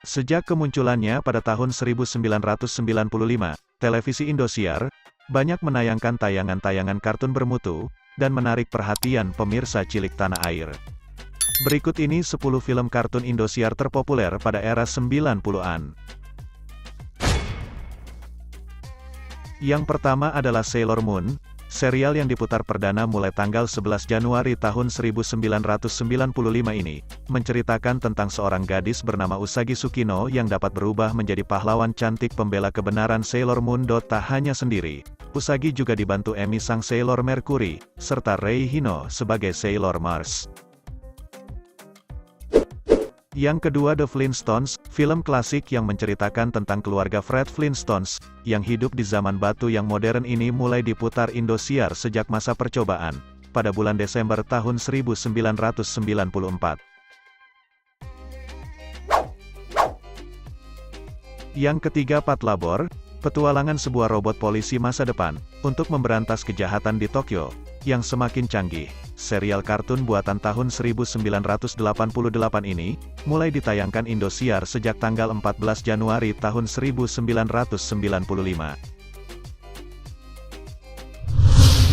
Sejak kemunculannya pada tahun 1995, televisi Indosiar banyak menayangkan tayangan-tayangan kartun bermutu dan menarik perhatian pemirsa cilik tanah air. Berikut ini 10 film kartun Indosiar terpopuler pada era 90-an. Yang pertama adalah Sailor Moon, serial yang diputar perdana mulai tanggal 11 Januari tahun 1995 ini, menceritakan tentang seorang gadis bernama Usagi Tsukino yang dapat berubah menjadi pahlawan cantik pembela kebenaran Sailor Moon. Tak hanya sendiri, Usagi juga dibantu Emi sang Sailor Mercury, serta Rei Hino sebagai Sailor Mars. Yang kedua The Flintstones, film klasik yang menceritakan tentang keluarga Fred Flintstones, yang hidup di zaman batu yang modern ini mulai diputar Indosiar sejak masa percobaan, pada bulan Desember tahun 1994. Yang ketiga Patlabor, petualangan sebuah robot polisi masa depan, untuk memberantas kejahatan di Tokyo, yang semakin canggih. Serial kartun buatan tahun 1988 ini, mulai ditayangkan Indosiar sejak tanggal 14 Januari tahun 1995.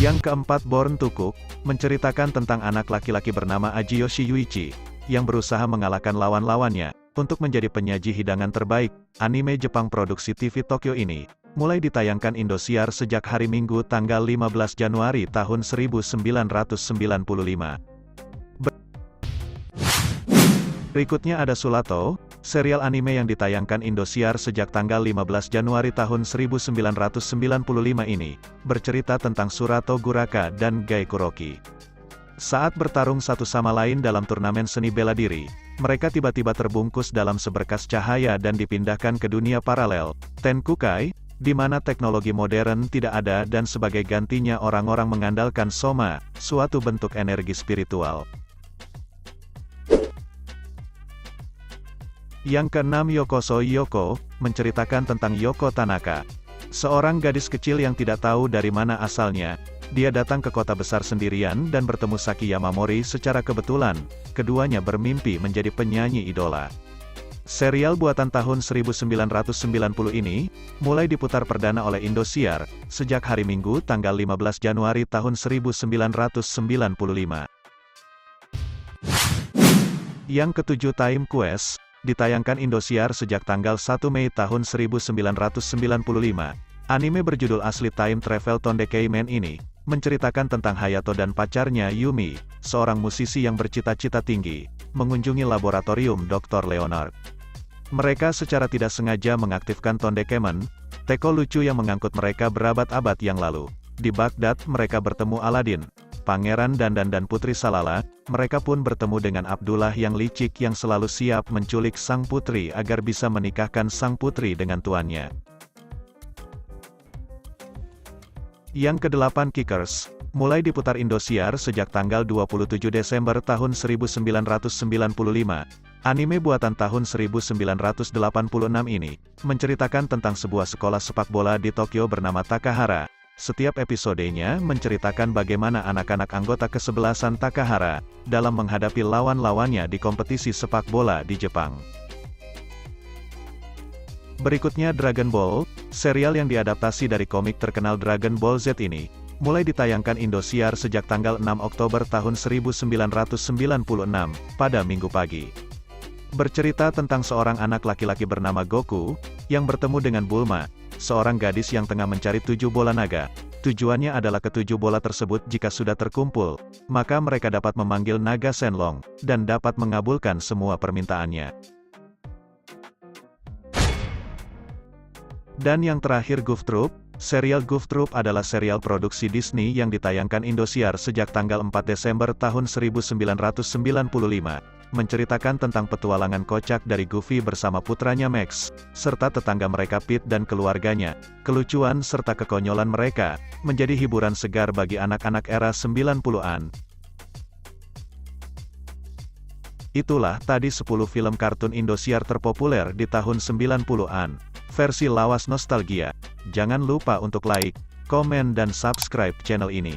Yang keempat Born to Cook, menceritakan tentang anak laki-laki bernama Ajiyoshi Yuichi, yang berusaha mengalahkan lawan-lawannya, untuk menjadi penyaji hidangan terbaik. Anime Jepang produksi TV Tokyo ini, mulai ditayangkan Indosiar sejak hari Minggu tanggal 15 Januari tahun 1995. Berikutnya ada Sulato, serial anime yang ditayangkan Indosiar sejak tanggal 15 Januari tahun 1995 ini, bercerita tentang Surato Guraka dan Gai Kuroki. Saat bertarung satu sama lain dalam turnamen seni bela diri, mereka tiba-tiba terbungkus dalam seberkas cahaya dan dipindahkan ke dunia paralel, Tenkukai, di mana teknologi modern tidak ada dan sebagai gantinya orang-orang mengandalkan soma, suatu bentuk energi spiritual. Yang keenam Yokoso Yoko, menceritakan tentang Yoko Tanaka. Seorang gadis kecil yang tidak tahu dari mana asalnya, dia datang ke kota besar sendirian dan bertemu Saki Yamamori secara kebetulan, keduanya bermimpi menjadi penyanyi idola. Serial buatan tahun 1990 ini, mulai diputar perdana oleh Indosiar, sejak hari Minggu tanggal 15 Januari tahun 1995. Yang ketujuh Time Quest, ditayangkan Indosiar sejak tanggal 1 Mei tahun 1995. Anime berjudul asli Time Travel Tondekeimen ini, menceritakan tentang Hayato dan pacarnya Yumi, seorang musisi yang bercita-cita tinggi, mengunjungi laboratorium Dr. Leonard. Mereka secara tidak sengaja mengaktifkan Tondekeimen, teko lucu yang mengangkut mereka berabad-abad yang lalu. Di Baghdad mereka bertemu Aladin, Pangeran Dandan dan Putri Salala. Mereka pun bertemu dengan Abdullah yang licik yang selalu siap menculik sang putri agar bisa menikahkan sang putri dengan tuannya. Yang kedelapan Kickers, mulai diputar Indosiar sejak tanggal 27 Desember tahun 1995. Anime buatan tahun 1986 ini, menceritakan tentang sebuah sekolah sepak bola di Tokyo bernama Takahara. Setiap episodenya menceritakan bagaimana anak-anak anggota kesebelasan Takahara, dalam menghadapi lawan-lawannya di kompetisi sepak bola di Jepang. Berikutnya Dragon Ball, serial yang diadaptasi dari komik terkenal Dragon Ball Z ini, mulai ditayangkan Indosiar sejak tanggal 6 Oktober tahun 1996, pada Minggu pagi. Bercerita tentang seorang anak laki-laki bernama Goku, yang bertemu dengan Bulma, seorang gadis yang tengah mencari 7 bola naga. Tujuannya adalah ketujuh bola tersebut jika sudah terkumpul, maka mereka dapat memanggil naga Shenlong, dan dapat mengabulkan semua permintaannya. Dan yang terakhir Goof Troop, serial Goof Troop adalah serial produksi Disney yang ditayangkan Indosiar sejak tanggal 4 Desember tahun 1995, menceritakan tentang petualangan kocak dari Goofy bersama putranya Max, serta tetangga mereka Pete dan keluarganya. Kelucuan serta kekonyolan mereka, menjadi hiburan segar bagi anak-anak era 90-an. Itulah tadi 10 film kartun Indosiar terpopuler di tahun 90-an. Versi lawas nostalgia. Jangan lupa untuk like, komen dan subscribe channel ini.